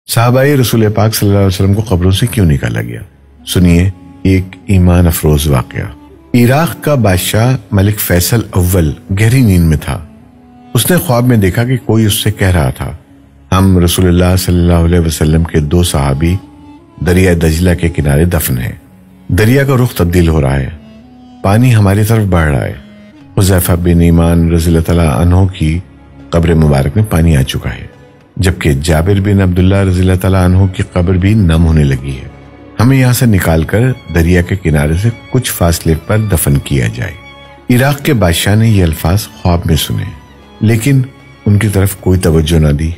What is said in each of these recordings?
صحابہ رسول پاک صلی اللہ علیہ وسلم کو قبروں سے کیوں نکالا گیا؟ سنیے ایک ایمان افروز واقعہ۔ عراق کا بادشاہ ملک فیصل اول گہری نیند میں تھا۔ اس نے خواب میں دیکھا کہ کوئی اس سے کہہ رہا تھا، ہم رسول اللہ صلی اللہ علیہ وسلم کے 2 صحابی دریا دجلہ کے کنارے دفن ہیں۔ دریا کا رخ تبدیل ہو رہا ہے، پانی ہماری طرف بڑھ رہا ہے۔ حذیفہ بن یمان رضی اللہ تعالیٰ عنہ کی قبر مبارک میں پانی آ چکا ہے، جبکہ جابر بن عبداللہ رضی اللہ تعالیٰ عنہ کی قبر بھی نم ہونے لگی ہے۔ ہمیں یہاں سے نکال کر دریا کے کنارے سے کچھ فاصلے پر دفن کیا جائے۔ عراق کے بادشاہ نے یہ الفاظ خواب میں سنے، لیکن ان کی طرف کوئی توجہ نہ دی۔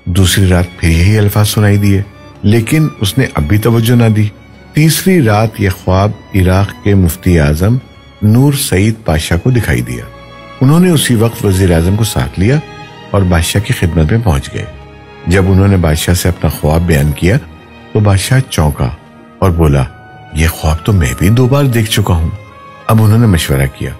دوسری رات پھر یہی الفاظ سنائی دیے، لیکن اس نے اب بھی توجہ نہ دی۔ تیسری رات یہ خواب عراق کے مفتی اعظم نور سعید پاشا کو دکھائی دیا۔ انہوں نے اسی وقت وزیر اعظم کو ساتھ لیا اور بادشاہ کی خدمت میں پہنچ گئے۔ جب انہوں نے بادشاہ سے اپنا خواب بیان کیا تو بادشاہ چونکا اور بولا، یہ خواب تو میں بھی 2 بار دیکھ چکا ہوں۔ اب انہوں نے مشورہ کیا۔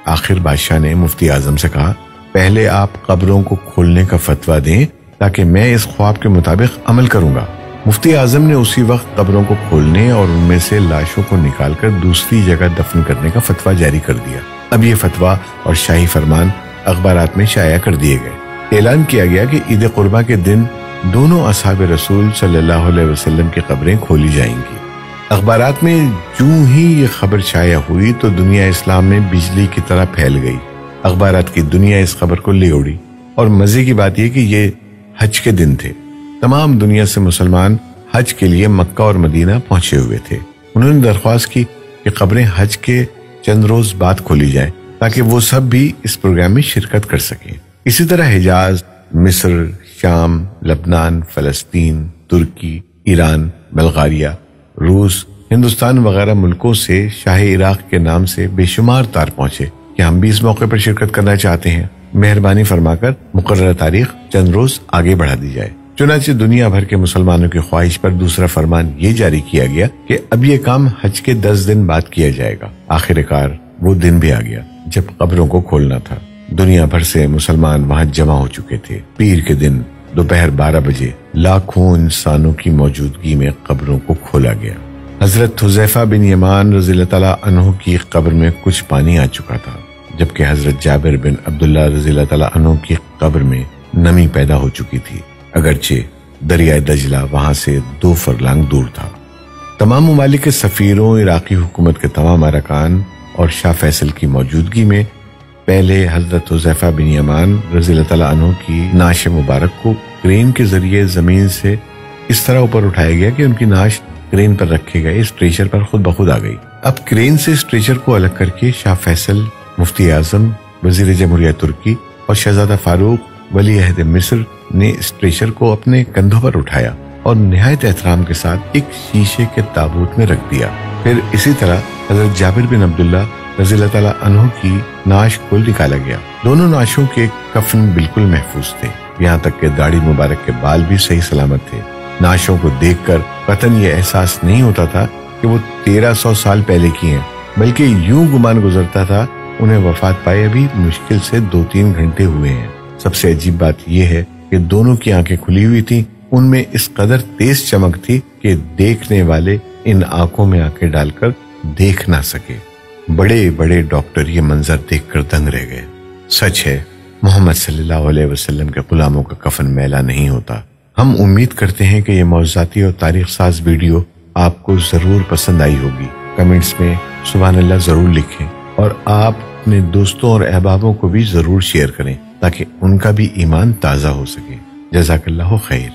آخر بادشاہ نے مفتی اعظم سے کہا، پہلے آپ قبروں کو کھولنے کا فتویٰ دیں تاکہ میں اس خواب کے مطابق عمل کروں گا۔ مفتی اعظم نے اسی وقت قبروں کو کھولنے اور ان میں سے لاشوں کو نکال کر دوسری جگہ دفن کرنے کا فتویٰ جاری کر دیا۔ اب یہ فتویٰ اور شاہی فرمان اخبارات میں شائع کر دیے گئے۔ اعلان کیا گیا کہ عید قربہ کے دن دونوں اصحاب رسول صلی اللہ علیہ وسلم کی قبریں کھولی جائیں گی۔ اخبارات میں جوں ہی یہ خبر شائع ہوئی تو دنیا اسلام میں بجلی کی طرح پھیل گئی۔ اخبارات کی دنیا اس خبر کو لے اڑی، اور مزے کی بات یہ کہ یہ حج کے دن تھے۔ تمام دنیا سے مسلمان حج کے لیے مکہ اور مدینہ پہنچے ہوئے تھے۔ انہوں نے درخواست کی کہ قبریں حج کے چند روز بعد کھولی جائیں تاکہ وہ سب بھی اس پروگرام میں شرکت کر سکیں۔ اسی طرح حجاز، مصر، شام، لبنان، فلسطین، ترکی، ایران، بلغاریہ، روس، ہندوستان وغیرہ ملکوں سے شاہ عراق کے نام سے بے شمار تار پہنچے کہ ہم بھی اس موقع پر شرکت کرنا چاہتے ہیں، مہربانی فرما کر مقررہ تاریخ چند روز آگے بڑھا دی جائے۔ چنانچہ دنیا بھر کے مسلمانوں کی خواہش پر دوسرا فرمان یہ جاری کیا گیا کہ اب یہ کام حج کے 10 دن بعد کیا جائے گا۔ آخر کار وہ دن بھی آ گیا جب قبروں کو کھولنا تھا۔ دنیا بھر سے مسلمان وہاں جمع ہو چکے تھے۔ پیر کے دن دوپہر 12 بجے لاکھوں انسانوں کی موجودگی میں قبروں کو کھولا گیا۔ حضرت حذیفہ بن یمان رضی اللہ تعالیٰ عنہ کی قبر میں کچھ پانی آ چکا تھا، جبکہ حضرت جابر بن عبداللہ رضی اللہ تعالیٰ عنہ کی قبر میں نمی پیدا ہو چکی تھی، اگرچہ دریائے دجلہ وہاں سے 2 فرلانگ دور تھا۔ تمام ممالک کے سفیروں، عراقی حکومت کے تمام ارکان اور شاہ فیصل کی موجودگی میں پہلے حضرت حذیفہ بن یمان رضی اللہ تعالیٰ عنہ کی نعش مبارک کو کرین کے ذریعے زمین سے اس طرح اوپر اٹھایا گیا کہ ان کی نعش کرین پر رکھے گئے اسٹریچر پر خود بخود آ گئی۔ اب کرین سے اسٹریچر کو الگ کر کے شاہ فیصل، مفتی اعظم، وزیر جمہوریہ ترکی اور شہزادہ فاروق ولی عہد مصر نے اسٹریچر کو اپنے کندھوں پر اٹھایا اور نہایت احترام کے ساتھ ایک شیشے کے تابوت میں رکھ دیا۔ پھر اسی طرح حضرت جابر بن عبداللہ رضی اللہ تعالیٰ عنہ کی نعش کو نکالا گیا۔ دونوں نعشوں کے کفن بالکل محفوظ تھے، یہاں تک کہ داڑھی مبارک کے بال بھی صحیح سلامت تھے۔ نعشوں کو دیکھ کر قطعاً یہ احساس نہیں ہوتا تھا کہ وہ 1300 سال پہلے کی ہیں، بلکہ یوں گمان گزرتا تھا انہیں وفات پائے ابھی مشکل سے 2-3 گھنٹے ہوئے ہیں۔ سب سے عجیب بات یہ ہے کہ دونوں کی آنکھیں کھلی ہوئی تھیں، ان میں اس قدر تیز چمک تھی کہ دیکھنے والے ان آنکھوں میں آنکھیں ڈال کر دیکھ نہ سکے۔ بڑے بڑے ڈاکٹر یہ منظر دیکھ کر دنگ رہ گئے۔ سچ ہے، محمد صلی اللہ علیہ وسلم کے غلاموں کا کفن میلا نہیں ہوتا۔ ہم امید کرتے ہیں کہ یہ معجزاتی اور تاریخ ساز ویڈیو آپ کو ضرور پسند آئی ہوگی۔ کمنٹس میں سبحان اللہ ضرور لکھیں، اور آپ اپنے دوستوں اور احبابوں کو بھی ضرور شیئر کریں تاکہ ان کا بھی ایمان تازہ ہو سکے۔ جزاک اللہ خیر۔